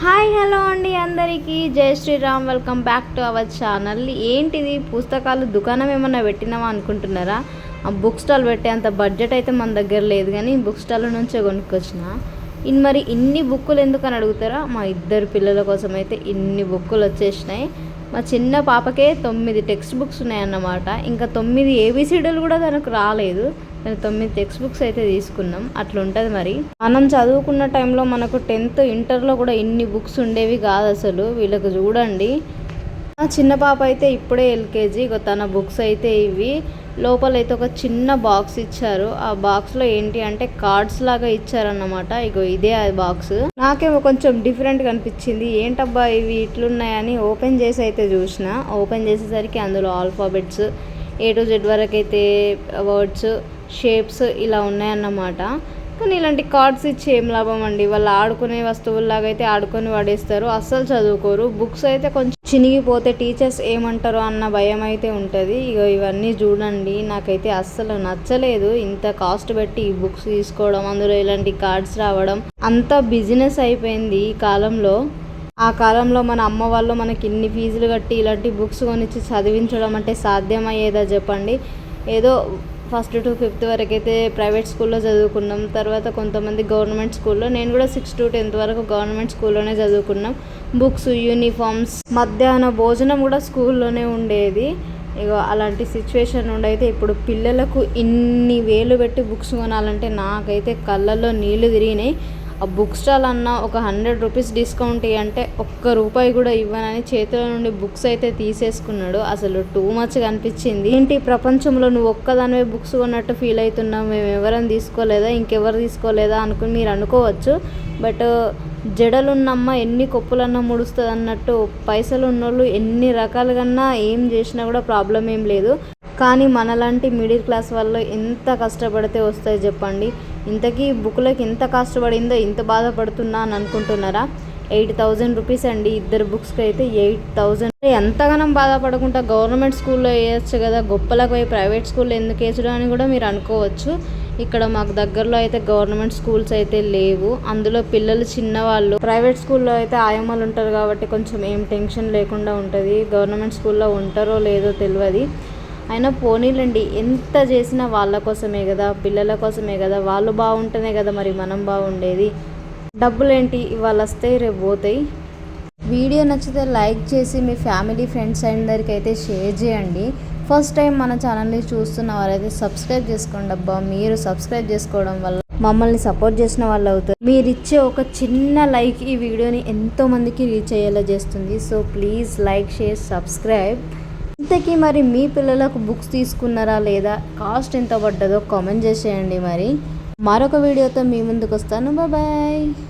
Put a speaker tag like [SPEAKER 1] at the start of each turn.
[SPEAKER 1] Hi hello అండి అందరికీ జై Shri Ram. Welcome back to our channel. ఏంటిది పుస్తకాలు దుకాణం ఏమన్నా పెట్టినామా అనుకుంటున్నారా? ఆ బుక్ స్టాల్ పెట్టే అంత బడ్జెట్ అయితే మన దగ్గర లేదు, కానీ బుక్ స్టాల్ నుంచే కొనుక్కొచ్చిన. మరి ఇన్ని బుక్కులు ఎందుకని అడుగుతారా? మా ఇద్దరు పిల్లల కోసం అయితే ఇన్ని బుక్కులు వచ్చేసినాయి. మా చిన్న పాపకే 9 టెక్స్ట్ బుక్స్ ఉన్నాయన్నమాట. ఇంకా 9 ఏబిసిడీలు కూడా తనకు రాలేదు. 9 టెక్స్ట్ బుక్స్ అయితే తీసుకున్నాం. అట్లా ఉంటుంది మరి. మనం చదువుకున్న టైంలో మనకు 10th ఇంటర్లో కూడా ఇన్ని బుక్స్ ఉండేవి కాదు అసలు. వీళ్ళకి చూడండి, చిన్న పాప అయితే ఇప్పుడే ఎల్కేజీ. తన బుక్స్ అయితే ఇవి. లోపలైతే ఒక చిన్న బాక్స్ ఇచ్చారు. ఆ బాక్స్లో ఏంటి అంటే కార్డ్స్ లాగా ఇచ్చారన్నమాట. ఇదే ఆ బాక్స్. నాకేమో కొంచెం డిఫరెంట్గా అనిపించింది. ఏంటబ్బా ఇవి ఇట్లున్నాయని ఓపెన్ చేసి అయితే చూసిన. ఓపెన్ చేసేసరికి అందులో ఆల్ఫాబెట్స్ A to Z వరకు అయితే వర్డ్స్, షేప్స్ ఇలా ఉన్నాయన్నమాట. కానీ ఇలాంటి కార్డ్స్ ఇచ్చి ఏం లాభం అండి? వాళ్ళు ఆడుకునే వస్తువుల్లాగా అయితే ఆడుకొని పడేస్తారు, అస్సలు చదువుకోరు. బుక్స్ అయితే కొంచెం చినిగిపోతే టీచర్స్ ఏమంటారో అన్న భయం అయితే ఉంటుంది. ఇవన్నీ చూడండి, నాకైతే అస్సలు నచ్చలేదు. ఇంత కాస్ట్ పెట్టి ఈ బుక్స్ తీసుకోవడం, అందులో ఇలాంటి కార్డ్స్ రావడం, అంత బిజినెస్ అయిపోయింది ఈ కాలంలో. ఆ కాలంలో మన అమ్మ వాళ్ళు మనకి ఇన్ని ఫీజులు కట్టి ఇలాంటి బుక్స్ కొనిచ్చి చదివించడం అంటే సాధ్యమయ్యేదా చెప్పండి? ఏదో ఫస్ట్ to 5th వరకు అయితే ప్రైవేట్ స్కూల్లో చదువుకున్నాం. తర్వాత కొంతమంది గవర్నమెంట్ స్కూల్లో. నేను కూడా 6th to 10th వరకు గవర్నమెంట్ స్కూల్లోనే చదువుకున్నాం. బుక్స్, యూనిఫామ్స్, మధ్యాహ్న భోజనం కూడా స్కూల్లోనే ఉండేది. అలాంటి సిచ్యువేషన్ నుండి అయితే ఇప్పుడు పిల్లలకు ఇన్ని వేలు పెట్టి బుక్స్ కొనాలంటే నాకైతే కళ్ళల్లో నీళ్లు తిరిగినాయి. ఆ బుక్ స్టాల్ అన్న ఒక 100 రూపీస్ డిస్కౌంట్ అంటే ₹1 కూడా ఇవ్వనని చేతిలో నుండి బుక్స్ అయితే తీసేసుకున్నాడు. అసలు టూ మచ్గా అనిపించింది. ఏంటి ప్రపంచంలో నువ్వు ఒక్కదానివే బుక్స్ కొన్నట్టు ఫీల్ అవుతున్నావు, మేము ఎవరైనా తీసుకోలేదా, ఇంకెవరు తీసుకోలేదా అనుకుని మీరు అనుకోవచ్చు. బట్ జడలున్నమ్మ ఎన్ని కొప్పులన్నా ముడుస్తుంది అన్నట్టు పైసలు ఉన్నోళ్ళు ఎన్ని రకాలుగా ఏం చేసినా కూడా ప్రాబ్లం ఏం లేదు. కానీ మనలాంటి మిడిల్ క్లాస్ వాళ్ళు ఎంత కష్టపడితే వస్తాయి చెప్పండి? ఇంతకీ బుక్లకి ఎంత కష్టపడిందో ఇంత బాధపడుతున్నా అని అనుకుంటున్నారా? 8,000 రూపీస్ అండి ఇద్దరు బుక్స్కి అయితే. 8,000. ఎంతగానం బాధపడకుండా గవర్నమెంట్ స్కూల్లో వేయచ్చు కదా, గొప్పలకు పోయి ప్రైవేట్ స్కూల్లో ఎందుకు వేసడం అని కూడా మీరు అనుకోవచ్చు. ఇక్కడ మాకు దగ్గరలో అయితే గవర్నమెంట్ స్కూల్స్ అయితే లేవు. అందులో పిల్లలు చిన్నవాళ్ళు. ప్రైవేట్ స్కూల్లో అయితే ఆయమ్మలు ఉంటారు కాబట్టి కొంచెం ఏం టెన్షన్ లేకుండా ఉంటుంది. గవర్నమెంట్ స్కూల్లో ఉంటారో లేదో తెలియదు. అయినా పోనీలండి, ఎంత చేసినా వాళ్ళ కోసమే కదా, పిల్లల కోసమే కదా. వాళ్ళు బాగుంటేనే కదా మరి మనం బాగుండేది. డబ్బులేంటి ఇవాళ వస్తాయి రేపు పోతాయి. వీడియో నచ్చితే లైక్ చేసి మీ ఫ్యామిలీ ఫ్రెండ్స్ అందరికి అయితే షేర్ చేయండి. ఫస్ట్ టైం మన ఛానల్ని చూస్తున్న వారైతే సబ్స్క్రైబ్ చేసుకోండి అబ్బా. మీరు సబ్స్క్రైబ్ చేసుకోవడం వల్ల మమ్మల్ని సపోర్ట్ చేసిన వాళ్ళు అవుతారు. మీరు ఇచ్చే ఒక చిన్న లైక్ ఈ వీడియోని ఎంతోమందికి రీచ్ అయ్యేలా చేస్తుంది. So please like, share, subscribe. ఇంతకీ మరి మీ పిల్లలకు బుక్స్ తీసుకున్నారా లేదా, కాస్ట్ ఎంత పడ్డదో కామెంట్ చేసేయండి. మరి మరొక వీడియోతో మీ ముందుకు వస్తాను. బాయ్.